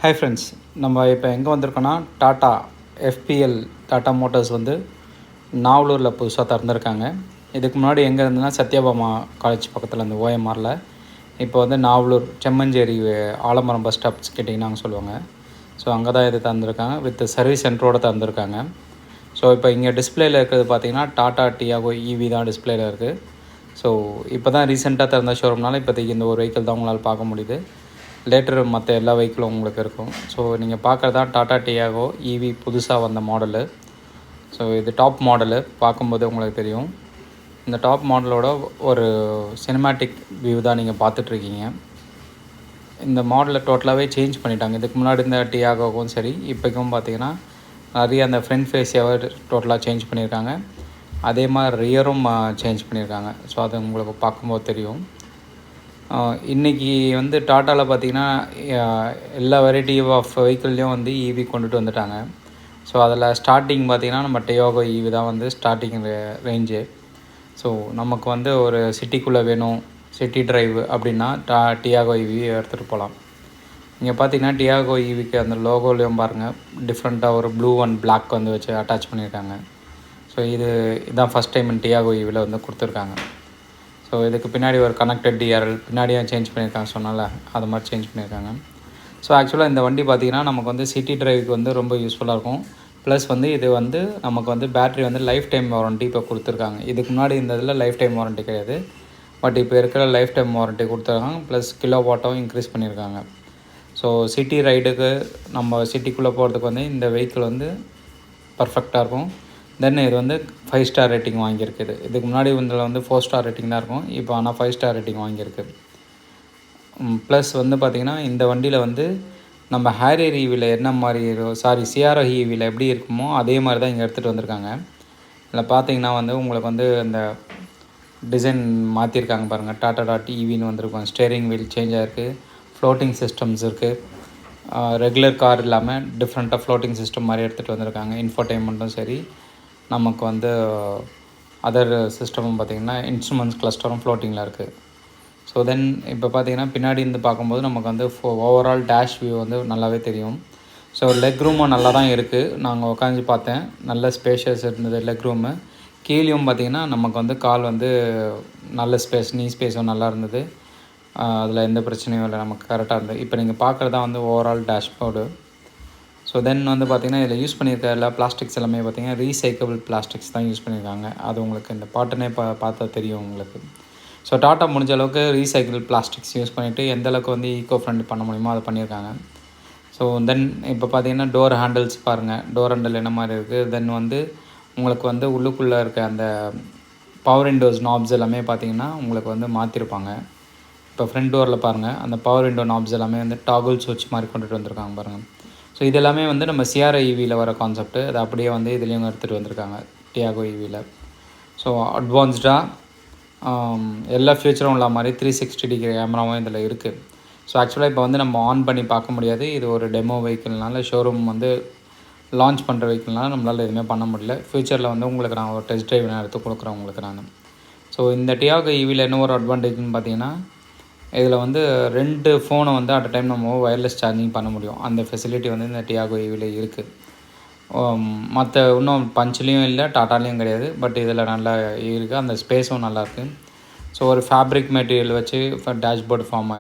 Hi friends, நம்ம இப்போ எங்கே வந்திருக்கோன்னா டாட்டா எஃபிஎல் டாட்டா மோட்டார்ஸ் வந்து நாவலூரில் புதுசாக திறந்துருக்காங்க. இதுக்கு முன்னாடி எங்கே இருந்ததுன்னா சத்யபாமா காலேஜ் பக்கத்தில் இந்த ஓஎம்ஆரில். இப்போ வந்து நாவலூர் செம்மஞ்சேரி ஆலமரம் பஸ் ஸ்டாப்ஸ் கேட்டிங்கன்னா அங்கே சொல்லுவாங்க. ஸோ அங்கே தான் இது திறந்துருக்காங்க, வித் சர்வீஸ் சென்டரோடு திறந்துருக்காங்க. ஸோ இப்போ இங்கே டிஸ்பிளேயில் இருக்கிறது பார்த்திங்கன்னா டாட்டா டியாகோ ஈவி தான் டிஸ்பிளேயில் இருக்குது. ஸோ இப்போ தான் ரீசெண்டாக திறந்த ஷோரூம்னால இப்போதைக்கு இந்த ஒரு வெஹிக்கிள் தான் உங்களால் பார்க்க முடியுது. லேட்டர் மற்ற எல்லா வெஹிக்கிளும் உங்களுக்கு இருக்கும். ஸோ நீங்கள் பார்க்குறது தான் டாட்டா டியாகோ ஈவி புதுசாக வந்த மாடலு. ஸோ இது டாப் மாடலு, பார்க்கும்போது உங்களுக்கு தெரியும். இந்த டாப் மாடலோட ஒரு சினிமேட்டிக் வியூ தான் நீங்கள் பார்த்துட்ருக்கீங்க. இந்த மாடலை டோட்டலாகவே சேஞ்ச் பண்ணிட்டாங்க. இதுக்கு முன்னாடி இருந்த டியாகோவும் சரி, இப்போக்கும் பார்த்திங்கன்னா நிறைய அந்த ஃப்ரண்ட் ஃபேஸியாவை டோட்டலாக சேஞ்ச் பண்ணியிருக்காங்க. அதே மாதிரி ரியரும் சேஞ்ச் பண்ணியிருக்காங்க. ஸோ அது உங்களுக்கு பார்க்கும்போது தெரியும். இன்றைக்கி வந்து டாட்டாவில் பார்த்திங்கன்னா எல்லா வெரைட்டி ஆஃப் வெஹிக்கிள்லேயும் வந்து ஈவி கொண்டுட்டு வந்துட்டாங்க. ஸோ அதில் ஸ்டார்டிங் பார்த்திங்கன்னா நம்ம டியாகோ ஈவி தான் வந்து ஸ்டார்டிங் ரேஞ்சு. ஸோ நமக்கு வந்து ஒரு சிட்டிக்குள்ளே வேணும், சிட்டி ட்ரைவ் அப்படின்னா டியாகோ ஈவி எடுத்துகிட்டு போகலாம். இங்கே பார்த்திங்கன்னா டியாகோ ஈவிக்கு அந்த லோகோலையும் பாருங்கள், டிஃப்ரெண்ட்டாக ஒரு ப்ளூ அண்ட் பிளாக் வந்து வச்சு அட்டாச் பண்ணியிருக்காங்க. ஸோ இதுதான் ஃபஸ்ட் டைம் டியாகோ ஈவியில் வந்து கொடுத்துருக்காங்க. ஸோ இதுக்கு பின்னாடி ஒரு கனெக்டட் டிஆர்எல் பின்னாடியே சேஞ்ச் பண்ணியிருக்காங்க, சொன்னால அது மாதிரி சேஞ்ச் பண்ணியிருக்காங்க. ஸோ ஆக்சுவலாக இந்த வண்டி பார்த்திங்கன்னா நமக்கு வந்து சிட்டி டிரைவுக்கு வந்து ரொம்ப யூஸ்ஃபுல்லாக இருக்கும். ப்ளஸ் வந்து இது வந்து நமக்கு வந்து பேட்ரி வந்து லைஃப் டைம் வாரண்ட்டி இப்போ கொடுத்துருக்காங்க. இதுக்கு முன்னாடி இந்த இதில் லைஃப் டைம் வாரண்ட்டி கிடையாது, பட் இப்போ இருக்கிற லைஃப் டைம் வாரண்ட்டி கொடுத்துருக்காங்க. ப்ளஸ் கிலோ வாட்டும் இன்க்ரீஸ் பண்ணியிருக்காங்க. ஸோ சிட்டி ரைடுக்கு நம்ம சிட்டிக்குள்ளே போகிறதுக்கு வந்து இந்த வெஹிக்கிள் வந்து பர்ஃபெக்டாக இருக்கும். தென் இது வந்து 5 ஸ்டார் ரேட்டிங் வாங்கியிருக்குது. இதுக்கு முன்னாடி இதில் வந்து 4 ஸ்டார் ரேட்டிங் தான் இருக்கும், இப்போ ஆனால் 5 ஸ்டார் ரேட்டிங் வாங்கியிருக்கு. ப்ளஸ் வந்து பார்த்திங்கன்னா இந்த வண்டியில் வந்து நம்ம ஹேரியர் ஈவியில் என்ன மாதிரி சிஆர்ஓ ஈவியில் எப்படி இருக்குமோ அதே மாதிரி தான் இங்கே எடுத்துகிட்டு வந்திருக்காங்க. இதில் பார்த்திங்கன்னா வந்து உங்களுக்கு வந்து இந்த டிசைன் மாற்றிருக்காங்க பாருங்கள். டாட்டா டாட் ஈவின்னு வந்திருக்கும். ஸ்டேரிங் வீல் சேஞ்ச் ஆகிருக்கு, ஃப்ளோட்டிங் சிஸ்டம்ஸ் இருக்குது. ரெகுலர் கார் இல்லாமல் டிஃப்ரெண்ட்டாக ஃப்ளோட்டிங் சிஸ்டம் மாதிரி எடுத்துகிட்டு வந்திருக்காங்க. இன்ஃபோடெயின்மெண்ட்டும் சரி, நமக்கு வந்து அதர் சிஸ்டமும் பார்த்திங்கன்னா இன்ஸ்ட்ருமெண்ட்ஸ் கிளஸ்டரும் ஃப்ளோட்டிங்கில் இருக்குது. ஸோ தென் இப்போ பார்த்திங்கன்னா பின்னாடி இருந்து பார்க்கும்போது நமக்கு வந்து ஓவரால் டேஷ் வியூ வந்து நல்லாவே தெரியும். ஸோ லெக் ரூமும் நல்லா தான் இருக்குது. நாங்கள் உட்காந்து பார்த்தேன், நல்ல ஸ்பேஷியஸ் இருந்தது லெக் ரூமு. கீழேயும் பார்த்திங்கன்னா நமக்கு வந்து கால் வந்து நல்ல ஸ்பேஸ், நீ ஸ்பேஸும் நல்லா இருந்தது. அதில் எந்த பிரச்சனையும் இல்லை, நமக்கு கரெக்டாக இருந்தது. இப்போ நீங்கள் பார்க்குறது தான் வந்து ஓவரால் டேஷ்போர்டு. ஸோ தென் வந்து பார்த்திங்கன்னா இதில் யூஸ் பண்ணியிருக்க எல்லா பிளாஸ்டிக்ஸ் எல்லாமே பார்த்திங்கன்னா ரீசைக்கிள் பிளாஸ்டிக்ஸ் தான் யூஸ் பண்ணியிருக்காங்க. அது உங்களுக்கு இந்த பாட்டனே பார்த்தா தெரியும் உங்களுக்கு. ஸோ டாட்டா முடிஞ்ச அளவுக்கு ரீசைக்கிள் பிளாஸ்டிக்ஸ் யூஸ் பண்ணிவிட்டு எந்தளவுக்கு வந்து ஈக்கோ ஃப்ரெண்ட்லி பண்ண முடியுமோ அதை பண்ணியிருக்காங்க. ஸோ தென் இப்போ பார்த்திங்கன்னா டோர் ஹேண்டில்ஸ் பாருங்கள், டோர் ஹேண்டில் என்ன மாதிரி இருக்குது. தென் வந்து உங்களுக்கு வந்து உள்ளுக்குள்ளே இருக்க அந்த பவர் விண்டோஸ் நாப்ஸ் எல்லாமே பார்த்திங்கன்னா உங்களுக்கு வந்து மாற்றிருப்பாங்க. இப்போ ஃப்ரண்ட் டோரில் பாருங்கள், அந்த பவர் விண்டோ நாப்ஸ் எல்லாமே வந்து டாகுல் சுவிட்ச் மாதிரி கொண்டுட்டு வந்திருக்காங்க பாருங்கள். ஸோ இது எல்லாமே வந்து நம்ம சிஆர்ஐ ஈவியில் வர கான்செப்ட்டு, அது அப்படியே வந்து இதுலேயும் எடுத்துகிட்டு வந்திருக்காங்க டியாகோ ஈவியில். ஸோ அட்வான்ஸ்டாக எல்லா ஃபியூச்சரும் உள்ள மாதிரி 360 டிகிரி கேமராவும் இதில் இருக்குது. ஸோ ஆக்சுவலாக இப்போ வந்து நம்ம ஆன் பண்ணி பார்க்க முடியாது, இது ஒரு டெமோ வெஹிக்கிள்னால, ஷோரூம் வந்து லான்ச் பண்ணுற வெஹிக்கிள்னால நம்மளால் எதுவுமே பண்ண முடியல. ஃப்யூச்சரில் வந்து உங்களுக்கு நான் ஒரு டெஸ்ட் ட்ரைவ் நான் எடுத்து கொடுக்குறேன் உங்களுக்கு நான். ஸோ இந்த டியாகோ ஈவியில் என்ன ஒரு அட்வான்டேஜ்னு பார்த்தீங்கன்னா, இதில் வந்து 2 ஃபோனை வந்து அட் அ டைம் நம்ம ஒயர்லெஸ் சார்ஜிங் பண்ண முடியும். அந்த ஃபெசிலிட்டி வந்து இந்த டியாகோ ஈவியில் இருக்குது. மற்ற இன்னும் பஞ்ச்லேயும் இல்லை, டாட்டாலேயும் கிடையாது, பட் இதில் நல்லா இருக்குது. அந்த ஸ்பேஸும் நல்லாயிருக்கு. ஸோ ஒரு ஃபேப்ரிக் மெட்டீரியல் வச்சு டேஷ்போர்டு ஃபார்ம்